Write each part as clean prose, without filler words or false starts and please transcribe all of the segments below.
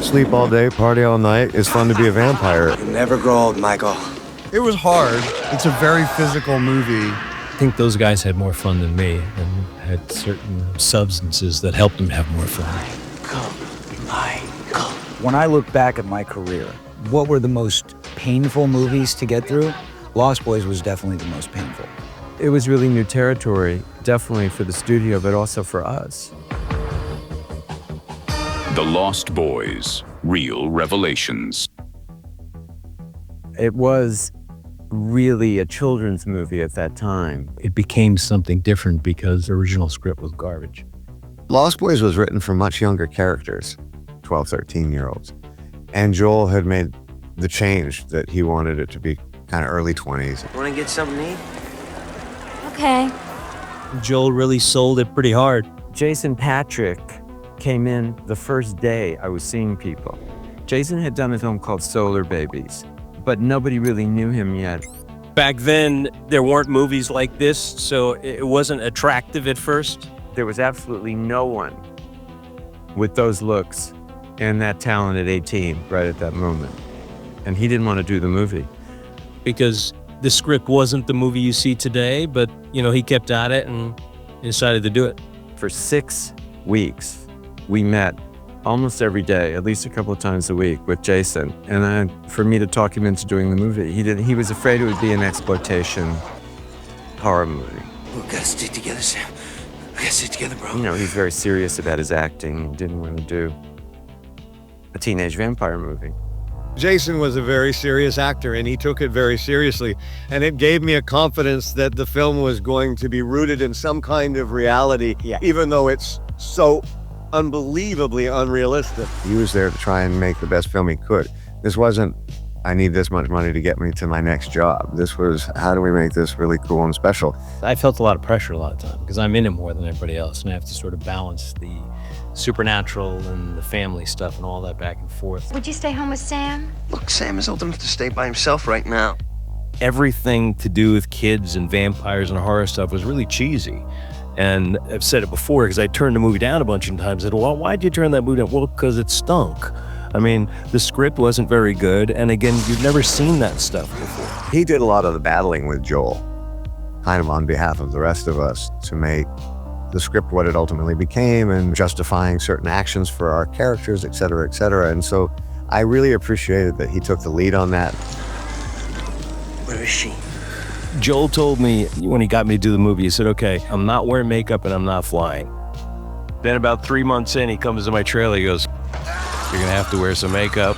Sleep all day, party all night. It's fun to be a vampire. You'll never grow old, Michael. It was hard. It's a very physical movie. I think those guys had more fun than me and had certain substances that helped them have more fun. Michael. When I look back at my career, what were the most painful movies to get through? Lost Boys was definitely the most painful. It was really new territory, definitely for the studio, but also for us. The Lost Boys, Real Revelations. It was really a children's movie at that time. It became something different because the original script was garbage. Lost Boys was written for much younger characters, 12, 13-year-olds. And Joel had made the change that he wanted it to be kind of early 20s. Want to get something to eat? Okay. Joel really sold it pretty hard. Jason Patric came in the first day I was seeing people. Jason had done a film called Solar Babies, but nobody really knew him yet. Back then, there weren't movies like this, so it wasn't attractive at first. There was absolutely no one with those looks and that talent at 18 right at that moment. And he didn't want to do the movie. Because the script wasn't the movie you see today, but, he kept at it and decided to do it. For 6 weeks, we met almost every day, at least a couple of times a week with Jason. And for me to talk him into doing the movie, he was afraid it would be an exploitation horror movie. We gotta stick together, Sam. We gotta stick together, bro. He's very serious about his acting. He didn't want to do a teenage vampire movie. Jason was a very serious actor, and he took it very seriously. And it gave me a confidence that the film was going to be rooted in some kind of reality, even though it's so unbelievably unrealistic. He was there to try and make the best film he could. This wasn't, I need this much money to get me to my next job. This was, how do we make this really cool and special? I felt a lot of pressure a lot of time because I'm in it more than everybody else, and I have to sort of balance the supernatural and the family stuff and all that back and forth. Would you stay home with Sam? Look, Sam is old enough to stay by himself right now. Everything to do with kids and vampires and horror stuff was really cheesy. And I've said it before because I turned the movie down a bunch of times. I said, well, why'd you turn that movie down? Well, because it stunk. I mean, the script wasn't very good. And again, you've never seen that stuff before. He did a lot of the battling with Joel, kind of on behalf of the rest of us, to make the script what it ultimately became and justifying certain actions for our characters, et cetera, et cetera. And so I really appreciated that he took the lead on that. Where is she? Joel told me when he got me to do the movie, he said, okay, I'm not wearing makeup and I'm not flying. Then about 3 months in, he comes to my trailer, he goes, you're gonna have to wear some makeup.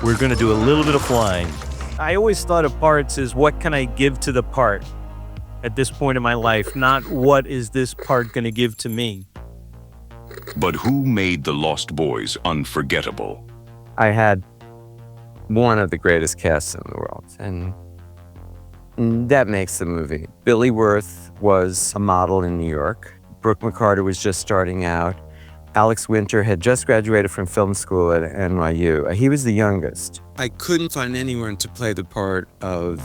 We're gonna do a little bit of flying. I always thought of parts as what can I give to the part at this point in my life, not what is this part gonna give to me. But who made The Lost Boys unforgettable? I had one of the greatest casts in the world, and that makes the movie. Billy Wirth was a model in New York. Brooke McCarter was just starting out. Alex Winter had just graduated from film school at NYU. He was the youngest. I couldn't find anyone to play the part of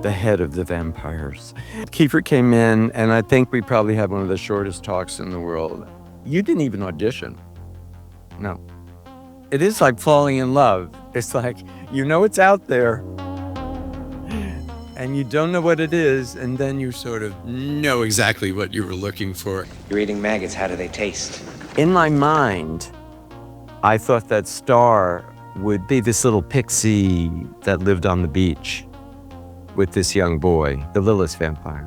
The head of the vampires. Kiefer came in, and I think we probably had one of the shortest talks in the world. You didn't even audition. No. It is like falling in love. It's like, it's out there, and you don't know what it is, and then you sort of know exactly what you were looking for. You're eating maggots. How do they taste? In my mind, I thought that Star would be this little pixie that lived on the beach with this young boy, the Lilith vampire.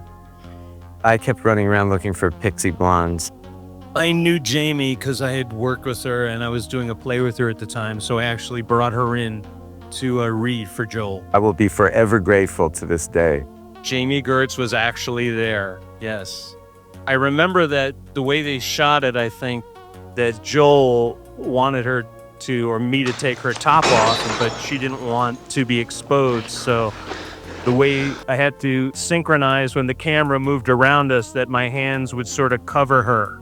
I kept running around looking for pixie blondes. I knew Jami because I had worked with her and I was doing a play with her at the time, so I actually brought her in to read for Joel. I will be forever grateful to this day. Jami Gertz was actually there, yes. I remember that the way they shot it, I think, that Joel wanted her to, or me to take her top off, but she didn't want to be exposed, so the way I had to synchronize when the camera moved around us, that my hands would sort of cover her.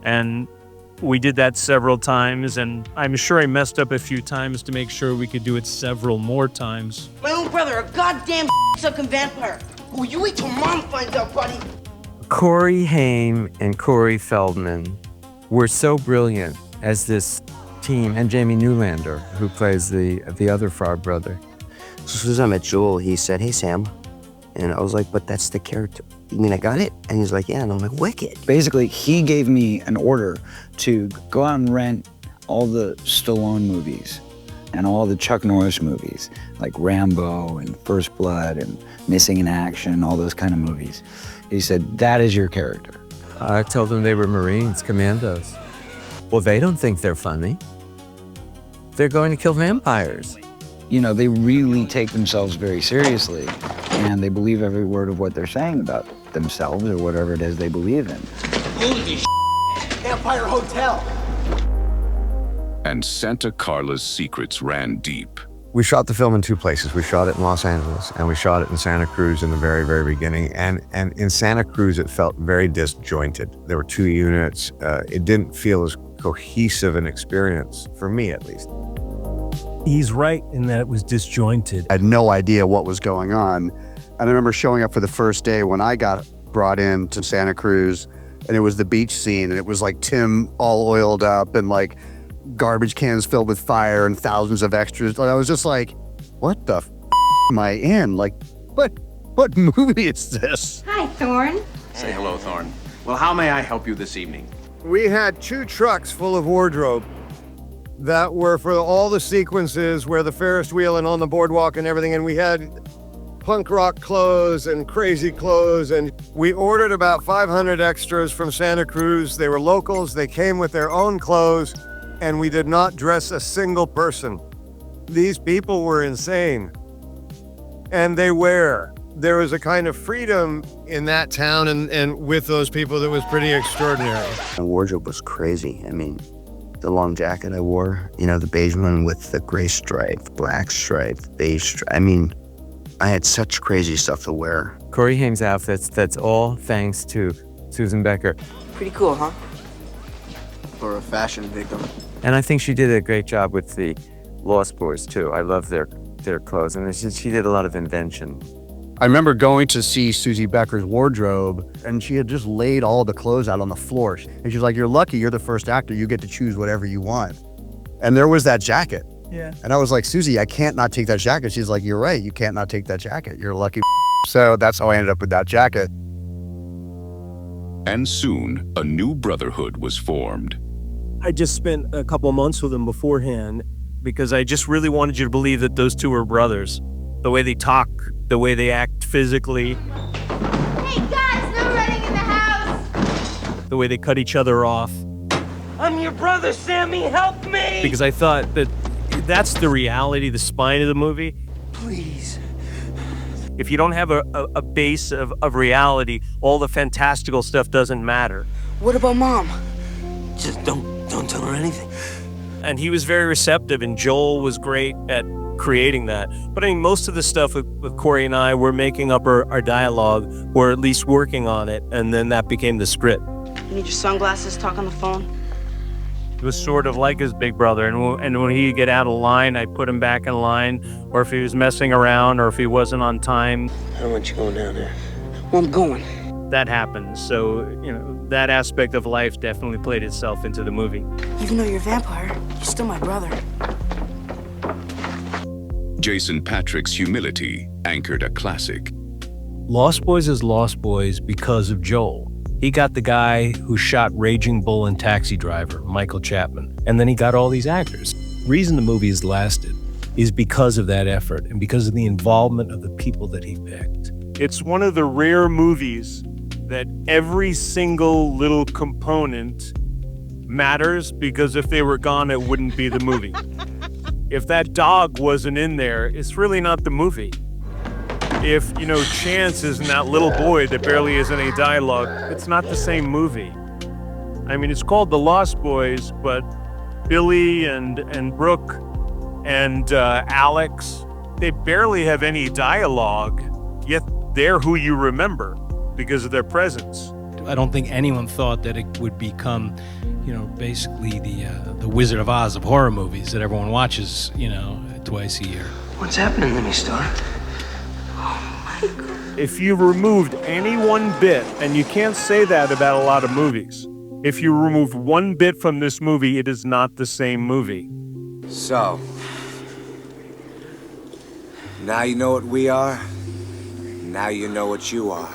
And we did that several times, and I'm sure I messed up a few times to make sure we could do it several more times. My own brother, a goddamn sucking vampire. Oh, you wait till Mom finds out, buddy. Corey Haim and Corey Feldman were so brilliant as this team, and Jamie Newlander, who plays the other frog brother. So as soon as I met Joel, he said, "Hey, Sam." And I was like, "But that's the character. You mean I got it?" And he's like, "Yeah." And I'm like, "Wicked." Basically, he gave me an order to go out and rent all the Stallone movies and all the Chuck Norris movies, like Rambo and First Blood and Missing in Action, all those kind of movies. He said, that is your character. I told them they were Marines, commandos. Well, they don't think they're funny. They're going to kill vampires. You know, they really take themselves very seriously, and they believe every word of what they're saying about themselves or whatever it is they believe in. Holy Empire Hotel. And Santa Carla's secrets ran deep. We shot the film in two places. We shot it in Los Angeles and we shot it in Santa Cruz in the very, very beginning. And in Santa Cruz, it felt very disjointed. There were two units. It didn't feel as cohesive an experience, for me at least. He's right in that it was disjointed. I had no idea what was going on. And I remember showing up for the first day when I got brought in to Santa Cruz, and it was the beach scene, and it was like Tim all oiled up and like garbage cans filled with fire and thousands of extras. I was just like, what the am I in? Like, what movie is this? Hi, Thorne. Say hello, Thorne. Well, how may I help you this evening? We had 2 trucks full of wardrobe that were for all the sequences where the Ferris wheel and on the boardwalk and everything. And we had punk rock clothes and crazy clothes. And we ordered about 500 extras from Santa Cruz. They were locals. They came with their own clothes. And we did not dress a single person. These people were insane. And there was a kind of freedom in that town and with those people that was pretty extraordinary. My wardrobe was crazy. I mean, the long jacket I wore, you know, the beige one with the gray stripe, black stripe, beige stripe. I mean, I had such crazy stuff to wear. Corey Haim's outfits, that's all thanks to Susan Becker. Pretty cool, huh? For a fashion victim. And I think she did a great job with the Lost Boys, too. I love their clothes, and she did a lot of invention. I remember going to see Susie Becker's wardrobe, and she had just laid all the clothes out on the floor. And she's like, "You're lucky, you're the first actor, you get to choose whatever you want." And there was that jacket. Yeah. And I was like, "Susie, I can't not take that jacket." She's like, "You're right, you can't not take that jacket. You're lucky." So that's how I ended up with that jacket. And soon, a new brotherhood was formed. I just spent a couple of months with him beforehand because I just really wanted you to believe that those two were brothers. The way they talk, the way they act physically. Hey, guys, no running in the house! The way they cut each other off. I'm your brother, Sammy. Help me! Because I thought that that's the reality, the spine of the movie. Please. If you don't have a base of reality, all the fantastical stuff doesn't matter. What about Mom? Just don't tell her anything. And he was very receptive, and Joel was great at creating that. But I mean, most of the stuff with Corey and I, we're making up our dialogue, or at least working on it, and then that became the script. You need your sunglasses, talk on the phone. It was sort of like his big brother, and when he'd get out of line, I'd put him back in line, or if he was messing around, or if he wasn't on time. I don't want you going down there. Well, I'm going. That happens, so, you know, that aspect of life definitely played itself into the movie. Even though you're a vampire, you're still my brother. Jason Patric's humility anchored a classic. Lost Boys is Lost Boys because of Joel. He got the guy who shot Raging Bull and Taxi Driver, Michael Chapman, and then he got all these actors. The reason the movie has lasted is because of that effort and because of the involvement of the people that he picked. It's one of the rare movies that every single little component matters, because if they were gone, it wouldn't be the movie. If that dog wasn't in there, it's really not the movie. If, you know, Chance isn't that little boy that barely has any dialogue, it's not the same movie. I mean, it's called The Lost Boys, but Billy and Brooke and Alex, they barely have any dialogue, yet they're who you remember because of their presence. I don't think anyone thought that it would become, you know, basically the Wizard of Oz of horror movies that everyone watches, you know, twice a year. What's happening? Let me start. If you removed any one bit, and you can't say that about a lot of movies, If you removed one bit from this movie, it is not the same movie. So, now you know what we are. Now you know what you are.